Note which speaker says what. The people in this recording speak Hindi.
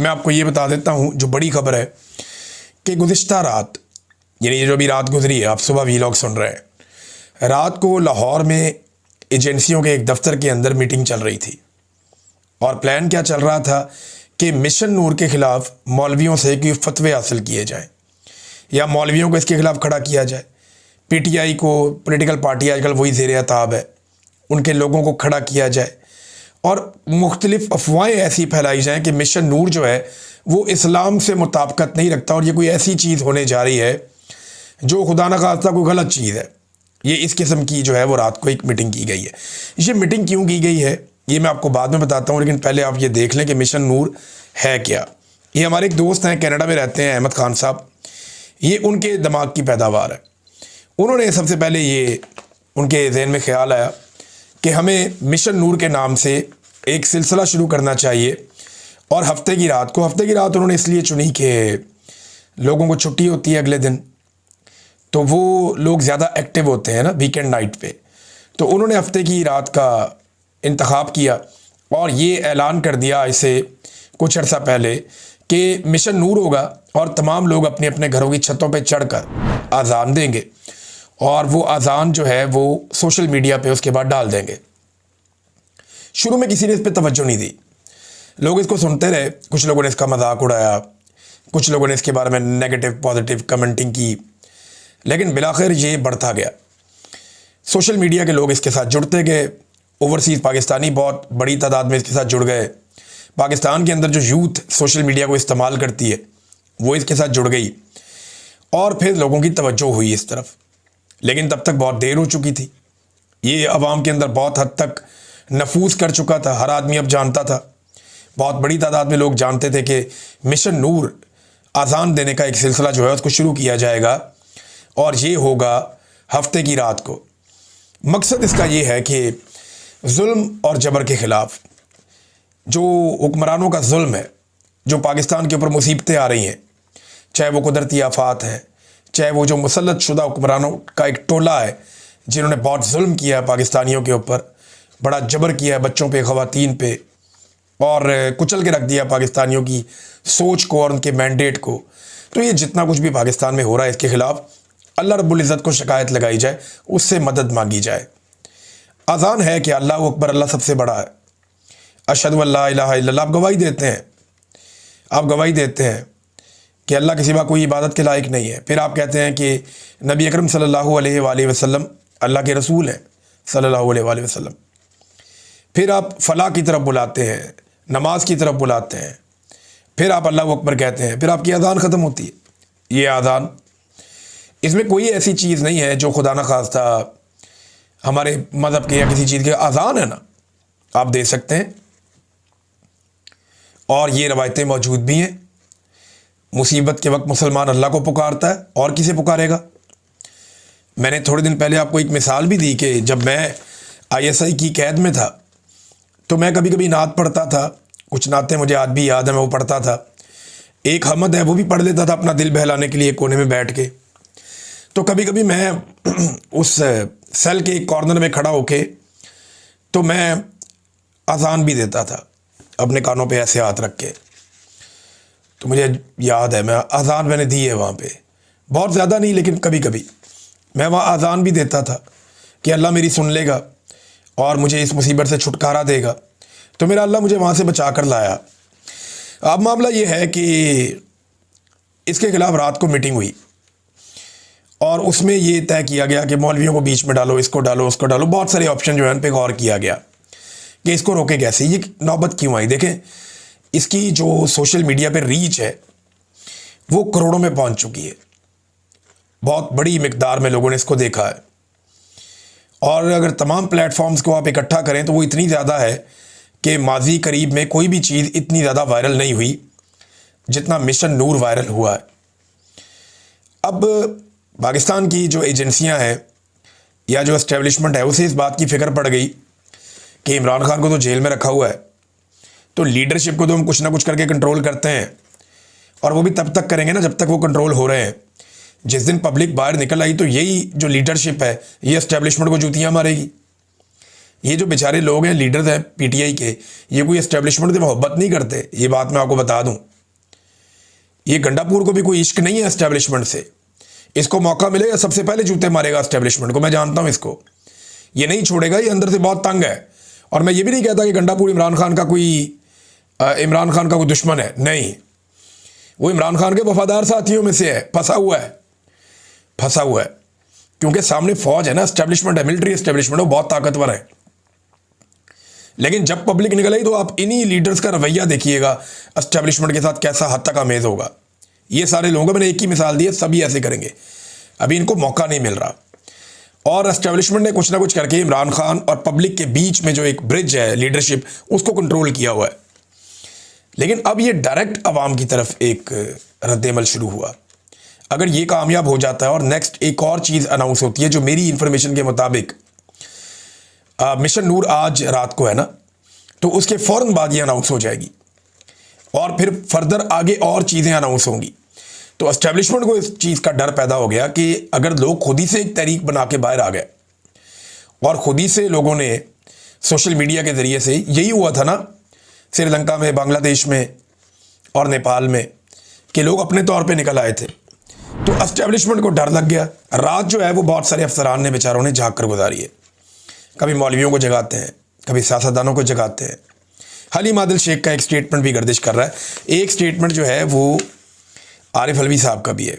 Speaker 1: मैं आपको ये बता देता हूँ जो बड़ी खबर है कि गुज़िश्ता रात, यानी ये जो अभी रात गुजरी है, आप सुबह वीलॉग सुन रहे हैं, रात को लाहौर में एजेंसियों के एक दफ्तर के अंदर मीटिंग चल रही थी और प्लान क्या चल रहा था कि मिशन नूर के ख़िलाफ़ मौलवियों से कोई फतवे हासिल किए जाएँ या मौलवियों को इसके ख़िलाफ़ खड़ा किया जाए। पीटीआई को, पॉलिटिकल पार्टी आजकल वही ज़ेर-ए-ताब है, उनके लोगों को खड़ा किया जाए और मुख्तलिफ़ अफवाहें ऐसी फैलाई जाएँ कि मिशन नूर जो है वो इस्लाम से मुताबिकत नहीं रखता और ये कोई ऐसी चीज़ होने जा रही है जो खुदा न खास्ता कोई गलत चीज़ है। ये इस किस्म की जो है वो रात को एक मीटिंग की गई है। ये मीटिंग क्यों की गई है ये मैं आपको बाद में बताता हूँ, लेकिन पहले आप ये देख लें कि मिशन नूर है क्या। ये हमारे एक दोस्त हैं, कनाडा में रहते हैं, अहमद खान साहब। ये उनके दिमाग की पैदावार है। उन्होंने सबसे पहले ये उनके जहन में ख्याल आया कि हमें मिशन नूर के नाम से एक सिलसिला शुरू करना चाहिए और हफ्ते की रात उन्होंने इसलिए चुनी कि लोगों को छुट्टी होती है अगले दिन, तो वो लोग ज़्यादा एक्टिव होते हैं ना वीकेंड नाइट पे। तो उन्होंने हफ्ते की रात का इंतखाब किया और ये ऐलान कर दिया इसे कुछ अर्सा पहले कि मिशन नूर होगा और तमाम लोग अपने अपने घरों की छतों पे चढ़कर आज़ान देंगे और वो आज़ान जो है वो सोशल मीडिया पे उसके बाद डाल देंगे। शुरू में किसी ने इस पर तवज्जो नहीं दी, लोग इसको सुनते रहे, कुछ लोगों ने इसका मजाक उड़ाया, कुछ लोगों ने इसके बारे में नेगेटिव पॉजिटिव कमेंटिंग की, लेकिन बिलाखिर ये बढ़ता गया। सोशल मीडिया के लोग इसके साथ जुड़ते गए, ओवरसीज़ पाकिस्तानी बहुत बड़ी तादाद में इसके साथ जुड़ गए। पाकिस्तान के अंदर जो यूथ सोशल मीडिया को इस्तेमाल करती है वो इसके साथ जुड़ गई और फिर लोगों की तवज्जो हुई इस तरफ। लेकिन तब तक बहुत देर हो चुकी थी। ये अवाम के अंदर बहुत हद तक नफूज कर चुका था, हर आदमी अब जानता था, बहुत बड़ी तादाद में लोग जानते थे कि मिशन नूर आज़ान देने का एक सिलसिला जो है उसको शुरू किया जाएगा और ये होगा हफ्ते की रात को। मकसद इसका ये है कि जुल्म और जबर के ख़िलाफ़ जो हुक्मरानों का जुल्म है, जो पाकिस्तान के ऊपर मुसीबतें आ रही हैं, चाहे वो कुदरती आफात है, चाहे वो जो मुसल्लत शुदा हुक्मरानों का एक टोला है जिन्होंने बहुत जुल्म किया है पाकिस्तानियों के ऊपर, बड़ा जबर किया है बच्चों पे, ख़वातीन पे और कुचल के रख दिया पाकिस्तानियों की सोच को और उनके मैंडेट को। तो ये जितना कुछ भी पाकिस्तान में हो रहा है इसके ख़िलाफ़ अल्लाह रब्बुल इज़्ज़त को शिकायत लगाई जाए, उससे मदद मांगी जाए। आज़ान है कि अल्लाह अकबर, अल्लाह सबसे बड़ा है, अशहदु अल्ला इलाहा इल्लल्लाह, आप गवाही देते हैं कि अल्लाह के सिवा कोई इबादत के लायक नहीं है। फिर आप कहते हैं कि नबी अकरम सल्लल्लाहु अलैहि वसल्लम अल्लाह के रसूल हैं सल्लल्लाहु अलैहि वसल्लम। फिर आप फ़लाह की तरफ बुलाते हैं, नमाज की तरफ बुलाते हैं, फिर आप अल्लाह अकबर कहते हैं, फिर आपकी अज़ान ख़त्म होती है। ये अज़ान, इसमें कोई ऐसी चीज़ नहीं है जो खुदा न खास्ता हमारे मज़हब के या किसी चीज़ के अज़ान है ना, आप दे सकते हैं और ये रवायतें मौजूद भी हैं। मुसीबत के वक्त मुसलमान अल्लाह को पुकारता है और किसे पुकारेगा। मैंने थोड़े दिन पहले आपको एक मिसाल भी दी कि जब मैं ISI की कैद में था तो मैं कभी कभी नात पढ़ता था, कुछ नातें मुझे आज भी याद है, मैं वो पढ़ता था। एक हमद है वो भी पढ़ लेता था अपना दिल बहलाने के लिए कोने में बैठ के। तो कभी कभी मैं उस सेल के एक कॉर्नर में खड़ा होके तो मैं अज़ान भी देता था अपने कानों पे ऐसे हाथ रख के। तो मुझे याद है मैं अज़ान मैंने दी है वहाँ पे, बहुत ज़्यादा नहीं लेकिन कभी कभी मैं वहाँ अज़ान भी देता था कि अल्लाह मेरी सुन लेगा और मुझे इस मुसीबत से छुटकारा देगा। तो मेरा अल्लाह मुझे वहाँ से बचा कर लाया। अब मामला ये है कि इसके ख़िलाफ़ रात को मीटिंग हुई और उसमें ये तय किया गया कि मौलवियों को बीच में डालो, इसको डालो, उसको डालो, बहुत सारे ऑप्शन जो है उन पर गौर किया गया कि इसको रोके कैसे। ये नौबत क्यों आई? देखें, इसकी जो सोशल मीडिया पे रीच है वो करोड़ों में पहुंच चुकी है, बहुत बड़ी मिकदार में लोगों ने इसको देखा है और अगर तमाम प्लेटफॉर्म्स को आप इकट्ठा करें तो वो इतनी ज़्यादा है कि माजी करीब में कोई भी चीज़ इतनी ज़्यादा वायरल नहीं हुई जितना मिशन नूर वायरल हुआ है। अब पाकिस्तान की जो एजेंसियां हैं या जो एस्टेब्लिशमेंट है उसे इस बात की फ़िक्र पड़ गई कि इमरान खान को तो जेल में रखा हुआ है, तो लीडरशिप को तो हम कुछ ना कुछ करके कंट्रोल करते हैं और वो भी तब तक करेंगे ना जब तक वो कंट्रोल हो रहे हैं। जिस दिन पब्लिक बाहर निकल आई तो यही जो लीडरशिप है ये एस्टेब्लिशमेंट को जूतियाँ मारेगी। ये जो बेचारे लोग हैं, लीडर्स हैं PTI के, ये कोई एस्टेब्लिशमेंट से मोहब्बत नहीं करते, ये बात मैं आपको बता दूं। ये गंडापुर को भी कोई इश्क नहीं है एस्टेब्लिशमेंट से, इसको मौका मिलेगा सबसे पहले जूते मारेगा एस्टेब्लिशमेंट को, मैं जानता हूँ इसको, ये नहीं छोड़ेगा, ये अंदर से बहुत तंग है। और मैं ये भी नहीं कहता कि गंडापुर इमरान खान का कोई दुश्मन है, नहीं, वो इमरान खान के वफादार साथियों में से है, फंसा हुआ है, क्योंकि सामने फौज है ना, एस्टेब्लिशमेंट है, मिलिट्री एस्टेब्लिशमेंट है, वो बहुत ताकतवर है। लेकिन जब पब्लिक निकल आई तो आप इन्हीं लीडर्स का रवैया देखिएगा एस्टेब्लिशमेंट के साथ कैसा हद तक आमेज होगा। ये सारे लोगों, मैंने एक ही मिसाल दी है, सभी ऐसे करेंगे, अभी इनको मौका नहीं मिल रहा। और एस्टेब्लिशमेंट ने कुछ ना कुछ करके इमरान खान और पब्लिक के बीच में जो एक ब्रिज है लीडरशिप, उसको कंट्रोल किया हुआ है। लेकिन अब ये डायरेक्ट अवाम की तरफ एक रद्देमल शुरू हुआ। अगर ये कामयाब हो जाता है और नेक्स्ट एक और चीज़ अनाउंस होती है जो मेरी इंफॉर्मेशन के मुताबिक मिशन नूर आज रात को है ना, तो उसके फ़ौरन बाद ये अनाउंस हो जाएगी और फिर फर्दर आगे और चीज़ें अनाउंस होंगी। तो एस्टेब्लिशमेंट को इस चीज़ का डर पैदा हो गया कि अगर लोग खुद ही से एक तहरीक बना के बाहर आ गए और खुद ही से लोगों ने सोशल मीडिया के ज़रिए से, यही हुआ था ना श्रीलंका में, बांग्लादेश में और नेपाल में, कि लोग अपने तौर पे निकल आए थे, तो एस्टेब्लिशमेंट को डर लग गया। रात जो है वो बहुत सारे अफसरान ने बेचारों ने झाँक कर गुजारी है, कभी मौलवियों को जगाते हैं, कभी सियासतदानों को जगाते हैं। हलीम आदिल शेख का एक स्टेटमेंट भी गर्दिश कर रहा है, एक स्टेटमेंट जो है वो आरिफ अलवी साहब का भी है।